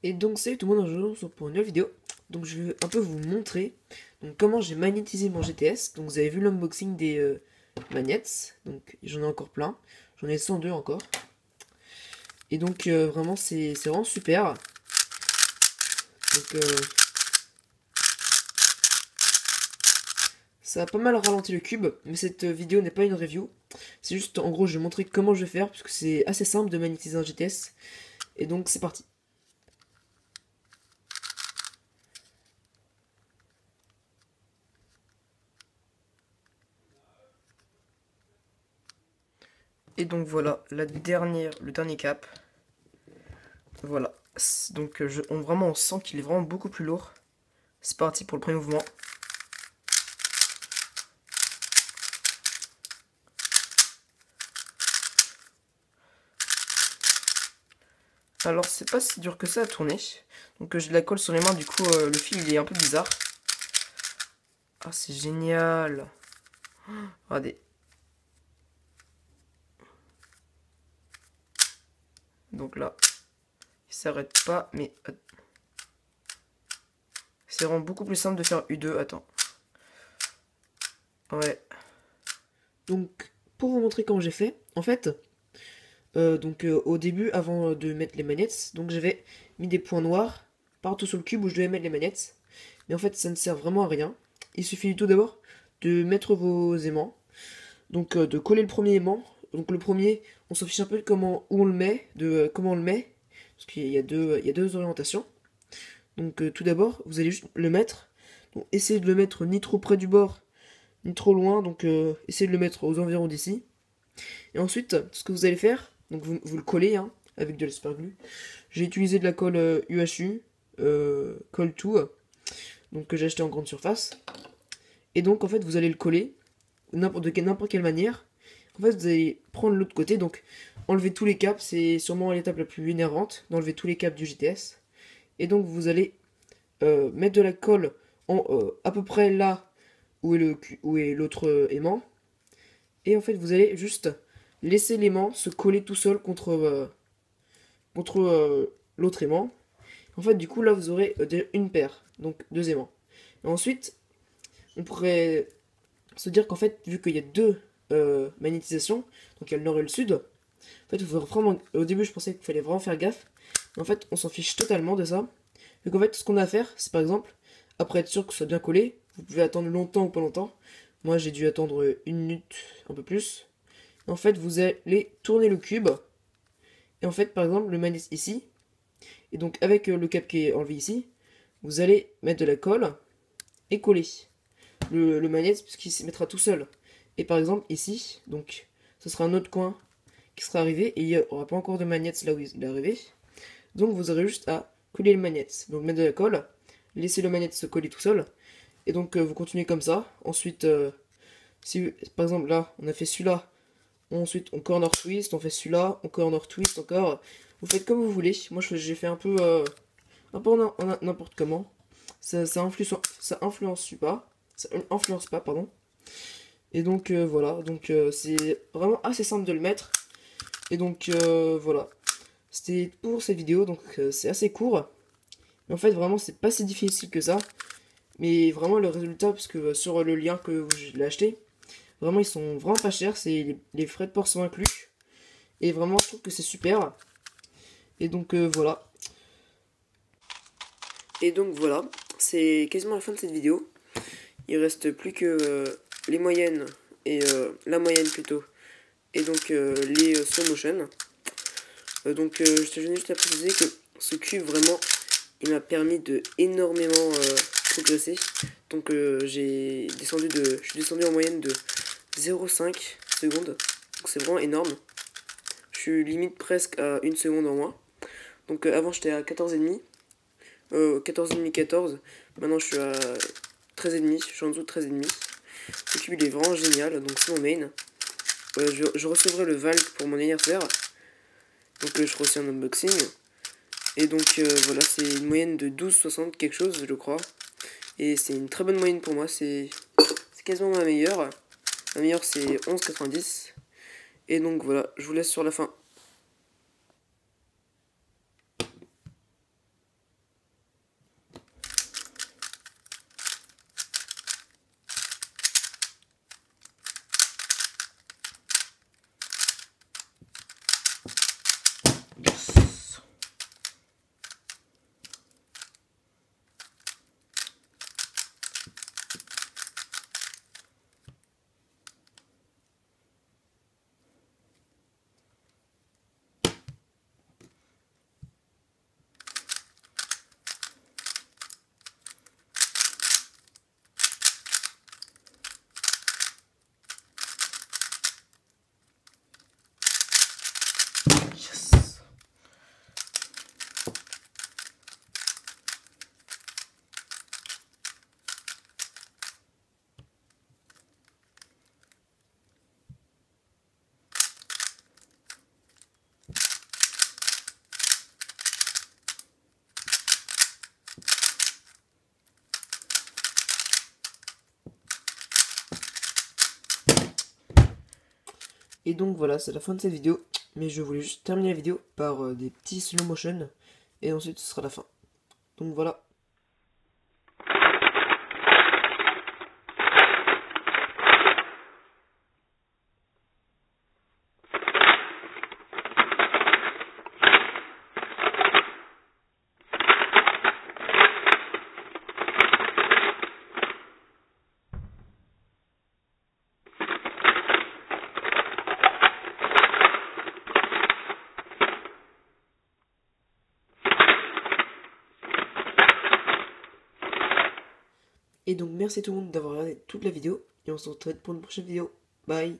Et donc salut tout le monde, aujourd'hui on se retrouve pour une nouvelle vidéo. Donc je vais un peu vous montrer donc, comment j'ai magnétisé mon GTS. Donc vous avez vu l'unboxing des magnets. Donc j'en ai encore plein. J'en ai 102 encore. Et donc vraiment c'est vraiment super. Donc ça a pas mal ralenti le cube. Mais cette vidéo n'est pas une review. C'est juste en gros je vais montrer comment je vais faire. Puisque c'est assez simple de magnétiser un GTS. Et donc c'est parti. Et donc voilà, le dernier cap. Voilà. Donc vraiment on sent qu'il est vraiment beaucoup plus lourd. C'est parti pour le premier mouvement. Alors c'est pas si dur que ça à tourner. Donc j'ai de la colle sur les mains, du coup le fil il est un peu bizarre. Ah c'est génial. Regardez. Donc là, il s'arrête pas, mais c'est vraiment beaucoup plus simple de faire U2. Attends. Ouais. Donc pour vous montrer comment j'ai fait, en fait, au début, avant de mettre les manettes, donc j'avais mis des points noirs partout sur le cube où je devais mettre les manettes. Mais en fait, ça ne sert vraiment à rien. Il suffit tout d'abord de mettre vos aimants. Donc de coller le premier aimant. Donc le premier, on s'en fiche un peu de où on le met, de comment on le met. Parce il y a deux orientations. Donc tout d'abord, vous allez juste le mettre. Donc essayez de le mettre ni trop près du bord, ni trop loin. Donc essayez de le mettre aux environs d'ici. Et ensuite, ce que vous allez faire, donc vous le collez hein, avec de l'asperglue. J'ai utilisé de la colle UHU, colle tout, donc que j'ai acheté en grande surface. Et donc en fait, vous allez le coller n'importe quelle manière. En fait, vous allez prendre l'autre côté, donc enlever tous les câbles, c'est sûrement l'étape la plus énervante, d'enlever tous les câbles du GTS. Et donc vous allez mettre de la colle à peu près là où est l'autre aimant. Et en fait, vous allez juste laisser l'aimant se coller tout seul contre l'autre aimant. En fait, du coup, là, vous aurez une paire, donc deux aimants. Et ensuite, on pourrait se dire qu'en fait, vu qu'il y a deux magnétisations, donc il y a le nord et le sud, en fait, il faut vraiment. Au début, je pensais qu'il fallait vraiment faire gaffe. Mais en fait, on s'en fiche totalement de ça. Donc en fait, ce qu'on a à faire, c'est par exemple, après être sûr que ce soit bien collé, vous pouvez attendre longtemps ou pas longtemps. Moi, j'ai dû attendre une minute, un peu plus. En fait, vous allez tourner le cube. Et en fait, par exemple, le magnet ici. Et donc, avec le cap qui est enlevé ici, vous allez mettre de la colle et coller le magnet, puisqu'il se mettra tout seul. Et par exemple, ici, donc, ce sera un autre coin qui sera arrivé. Et il n'y aura pas encore de magnet là où il est arrivé. Donc, vous aurez juste à coller le magnet. Donc, mettre de la colle, laisser le magnet se coller tout seul. Et donc, vous continuez comme ça. Ensuite, si par exemple là, on a fait celui-là. Ensuite, on corner twist, on fait celui-là, on corner twist encore. Vous faites comme vous voulez. Moi, j'ai fait un peu n'importe comment. Ça influence pas. Ça influence pas, pardon. Et donc, voilà. Donc, c'est vraiment assez simple de le mettre. Et donc, voilà. C'était pour cette vidéo. Donc, c'est assez court. Mais en fait, vraiment, c'est pas si difficile que ça. Mais vraiment, le résultat, parce que sur le lien que je l'ai acheté, vraiment, ils sont vraiment pas chers. Les frais de port sont inclus. Et vraiment, je trouve que c'est super. Et donc, voilà. Et donc, voilà. C'est quasiment la fin de cette vidéo. Il reste plus que les moyennes. Et la moyenne plutôt. Et donc, les slow motion. Je tenais juste à préciser que ce cube, vraiment, il m'a permis de énormément progresser. Donc, je suis descendu en moyenne de 0,5 secondes. Donc, c'est vraiment énorme. Je suis limite presque à 1 seconde en moins. Donc avant j'étais à 14,5. 14,5, 14. Maintenant je suis à 13,5. Je suis en dessous de 13,5. Le cube il est vraiment génial. Donc c'est mon main. Je recevrai le Valk pour mon anniversaire. Donc je ferai aussi un unboxing. Et donc voilà, c'est une moyenne de 12,60 quelque chose je crois. Et c'est une très bonne moyenne pour moi. C'est quasiment ma meilleure. Ma meilleure c'est 11,90. Et donc voilà, je vous laisse sur la fin. Et donc voilà, c'est la fin de cette vidéo. Mais je voulais juste terminer la vidéo par des petits slow motion. Et ensuite ce sera la fin. Donc voilà. Et donc merci tout le monde d'avoir regardé toute la vidéo. Et on se retrouve pour une prochaine vidéo. Bye.